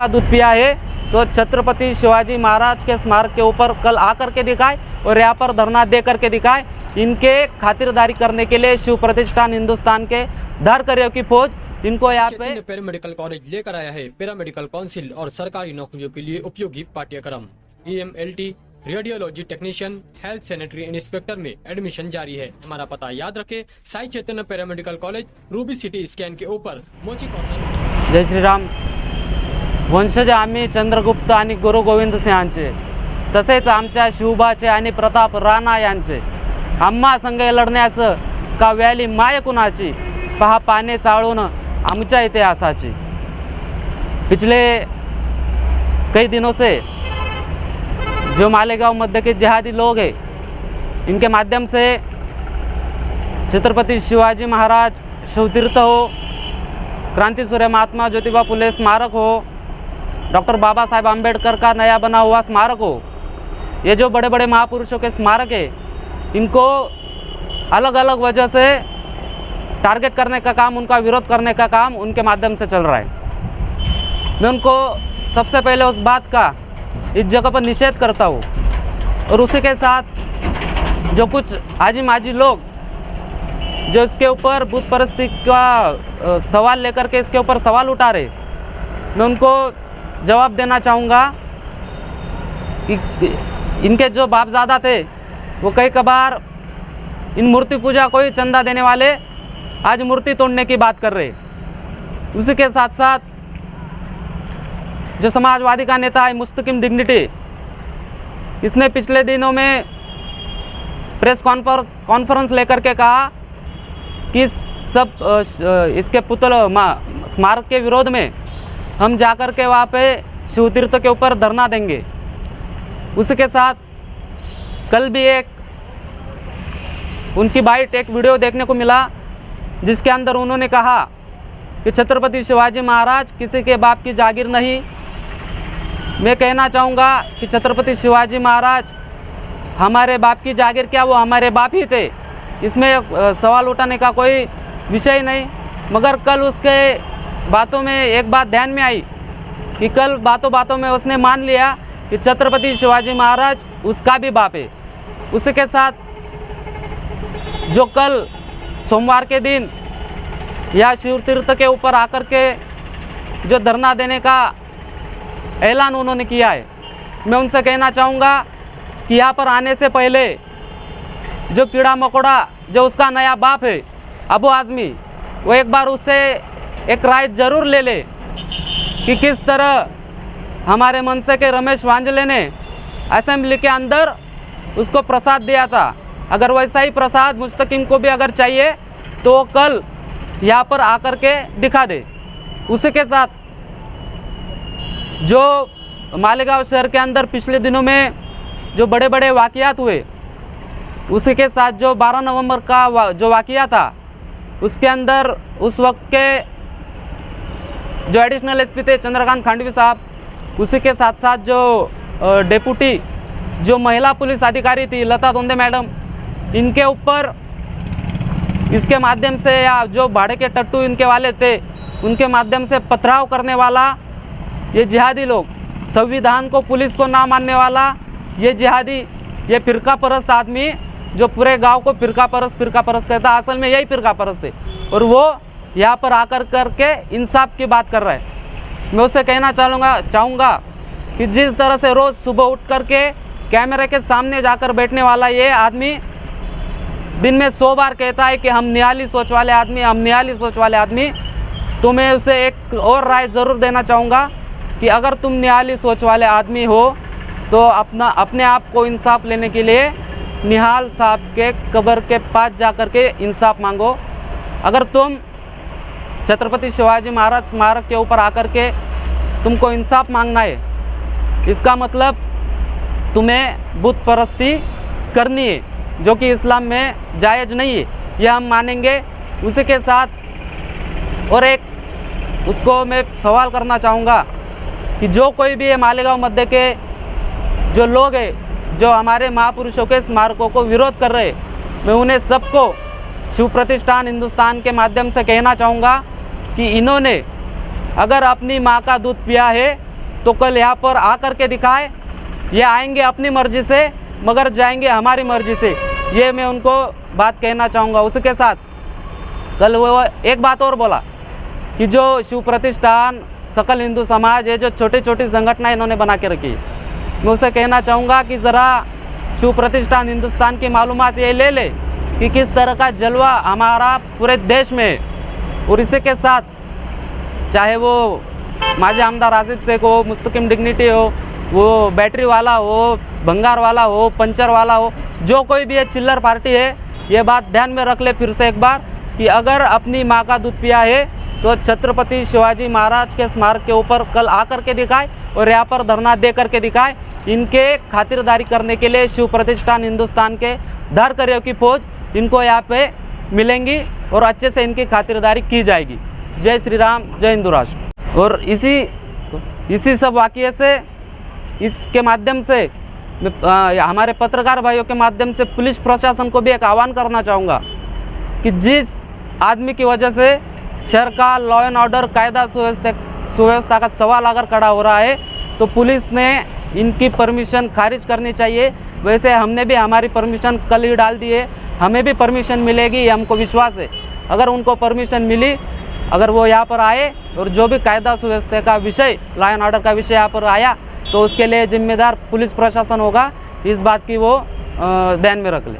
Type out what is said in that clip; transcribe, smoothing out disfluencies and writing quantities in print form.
का दूध पिया है तो छत्रपति शिवाजी महाराज के स्मारक के ऊपर कल आकर के दिखाए और यहाँ पर धरना दे करके दिखाए। इनके खातिरदारी करने के लिए शिव प्रतिष्ठान हिंदुस्तान के धारकरियों की फौज इनको यहाँ पे पैरामेडिकल कॉलेज लेकर आया है। पैरामेडिकल काउंसिल और सरकारी नौकरियों के लिए उपयोगी पाठ्यक्रम EMLT, radiology technician, health sanitary inspector में एडमिशन जारी है। हमारा पता याद रखे, Sai Chaitanya paramedical college, Ruby City Scan के ऊपर, मोची कॉर्नर। जय श्रीराम। वंशज आम्ही चंद्रगुप्त आणि गुरु गोविंद सिंहांचे, तसेच आमच्या शिवबाचे आणि प्रताप राणा यांचे आम्हा संघ लढण्यास का व्याली माय कुणाची, पहा पाने चाळून आमच्या इतिहासाची। पिछले कई दिनों से जो मालेगांव मध्य के जिहादी लोग हैं, इनके माध्यम से छत्रपति शिवाजी महाराज शिवतीर्थ हो, क्रांति सूर्य महात्मा ज्योतिबा फुले स्मारक हो, डॉक्टर बाबा साहेब आम्बेडकर का नया बना हुआ स्मारक हो, ये जो बड़े बड़े महापुरुषों के स्मारक है, इनको अलग अलग वजह से टारगेट करने का काम, उनका विरोध करने का काम उनके माध्यम से चल रहा है। मैं उनको सबसे पहले उस बात का इस जगह पर निषेध करता हूँ और उसी के साथ जो कुछ आजी माजी लोग जो इसके ऊपर भूत परिस्थिति का सवाल लेकर के इसके ऊपर सवाल उठा रहे, मैं उनको जवाब देना चाहूँगा कि इनके जो बापज़ादा थे वो कई कबार इन मूर्ति पूजा को ही चंदा देने वाले आज मूर्ति तोड़ने की बात कर रहे। उसी के साथ साथ जो समाजवादी का नेता है मुस्तकिम डिग्निटी, इसने पिछले दिनों में प्रेस कॉन्फ्रेंस लेकर के कहा कि इसके पुतल स्मारक के विरोध में हम जाकर के वहाँ पे शिवतीर्थ के ऊपर धरना देंगे। उसी के साथ कल भी एक उनकी बाइट, एक वीडियो देखने को मिला जिसके अंदर उन्होंने कहा कि छत्रपति शिवाजी महाराज किसी के बाप की जागीर नहीं। मैं कहना चाहूँगा कि छत्रपति शिवाजी महाराज हमारे बाप की जागीर क्या, वो हमारे बाप ही थे, इसमें सवाल उठाने का कोई विषय नहीं। मगर कल उसके बातों में एक बात ध्यान में आई कि कल बातों बातों में उसने मान लिया कि छत्रपति शिवाजी महाराज उसका भी बाप है। उसी के साथ जो कल सोमवार के दिन या शिवतीर्थ के ऊपर आकर के जो धरना देने का ऐलान उन्होंने किया है, मैं उनसे कहना चाहूँगा कि यहाँ पर आने से पहले जो कीड़ा मकोड़ा जो उसका नया बाप है अबू आज़मी, वो एक बार उससे एक राय ज़रूर ले ले कि किस तरह हमारे मनसे के रमेश वांजले ने असेंबली के अंदर उसको प्रसाद दिया था। अगर वैसा ही प्रसाद मुस्तकिम को भी अगर चाहिए तो वो कल यहाँ पर आकर के दिखा दे। उसी के साथ जो मालेगांव शहर के अंदर पिछले दिनों में जो बड़े बड़े वाक़यात हुए, उसी के साथ जो 12 नवंबर का जो वाक़या था, उसके अंदर उस वक्त के जो एडिशनल एसपी थे चंद्रकांत खांडवी साहब, उसी के साथ साथ जो डेपुटी जो महिला पुलिस अधिकारी थी लता दोंदे मैडम, इनके ऊपर इसके माध्यम से या जो भाड़े के टट्टू इनके वाले थे उनके माध्यम से पथराव करने वाला ये जिहादी लोग, संविधान को पुलिस को ना मानने वाला ये जिहादी, ये फिरका परस्त आदमी जो पूरे गांव को फिरका परस्त कहता, असल में यही फिरका परस्त है और वो यहाँ पर आकर करके इंसाफ की बात कर रहा है। मैं उससे कहना चाहूँगा कि जिस तरह से रोज़ सुबह उठ करके कैमरे के सामने जाकर बैठने वाला ये आदमी दिन में 100 बार कहता है कि हम निराली सोच वाले आदमी, हम निराली सोच वाले आदमी, तो मैं उसे एक और राय ज़रूर देना चाहूँगा कि अगर तुम निराली सोच वाले आदमी हो तो अपने आप को इंसाफ लेने के लिए निहाल साहब के कब्र के पास जाकर के इंसाफ मांगो। अगर तुम छत्रपति शिवाजी महाराज स्मारक के ऊपर आकर के तुमको इंसाफ मांगना है, इसका मतलब तुम्हें बुत परस्ती करनी है, जो कि इस्लाम में जायज़ नहीं है, यह हम मानेंगे। उसी के साथ और एक उसको मैं सवाल करना चाहूँगा कि जो कोई भी ये मालेगांव मध्य के जो लोग हैं जो हमारे महापुरुषों के स्मारकों को विरोध कर रहे हैं, मैं उन्हें सबको शिव प्रतिष्ठान हिंदुस्तान के माध्यम से कहना चाहूँगा कि इन्होंने अगर अपनी माँ का दूध पिया है तो कल यहाँ पर आकर के दिखाए। ये आएंगे अपनी मर्जी से मगर जाएंगे हमारी मर्जी से, ये मैं उनको बात कहना चाहूँगा। उसके साथ कल वो एक बात और बोला कि जो शिव प्रतिष्ठान, सकल हिंदू समाज, ये जो छोटी छोटी संगठनें इन्होंने बना के रखी है, मैं उसे कहना चाहूँगा कि ज़रा शिव प्रतिष्ठान हिंदुस्तान की मालूमात ये ले ले कि किस तरह का जलवा हमारा पूरे देश में है। और इसी के साथ चाहे वो माजी आमदार आसिफ शेख हो, मुस्तकिम डिग्निटी हो, वो बैटरी वाला हो, भंगार वाला हो, पंचर वाला हो, जो कोई भी ये चिल्लर पार्टी है, ये बात ध्यान में रख ले फिर से एक बार कि अगर अपनी माँ का दूध पिया है तो छत्रपति शिवाजी महाराज के स्मारक के ऊपर कल आकर के दिखाए और यहाँ पर धरना दे करके दिखाए। इनके खातिरदारी करने के लिए शिव प्रतिष्ठान हिंदुस्तान के धारकरियों की फौज इनको यहाँ पे मिलेंगी और अच्छे से इनकी खातिरदारी की जाएगी। जय श्री राम, जय हिंदू राष्ट्र। और इसी सब वाक़ये से, इसके माध्यम से हमारे पत्रकार भाइयों के माध्यम से पुलिस प्रशासन को भी एक आह्वान करना चाहूँगा कि जिस आदमी की वजह से शहर का लॉ एंड ऑर्डर, कायदा सुव्यवस्था का सवाल अगर खड़ा हो रहा है तो पुलिस ने इनकी परमिशन खारिज करनी चाहिए। वैसे हमने भी हमारी परमिशन कल ही डाल दी है, हमें भी परमिशन मिलेगी, ये हमको विश्वास है। अगर उनको परमिशन मिली, अगर वो यहाँ पर आए और जो भी कायदा सुव्यवस्था का विषय, लॉ एंड ऑर्डर का विषय यहाँ पर आया तो उसके लिए जिम्मेदार पुलिस प्रशासन होगा। इस बात की वो ध्यान में रख ले।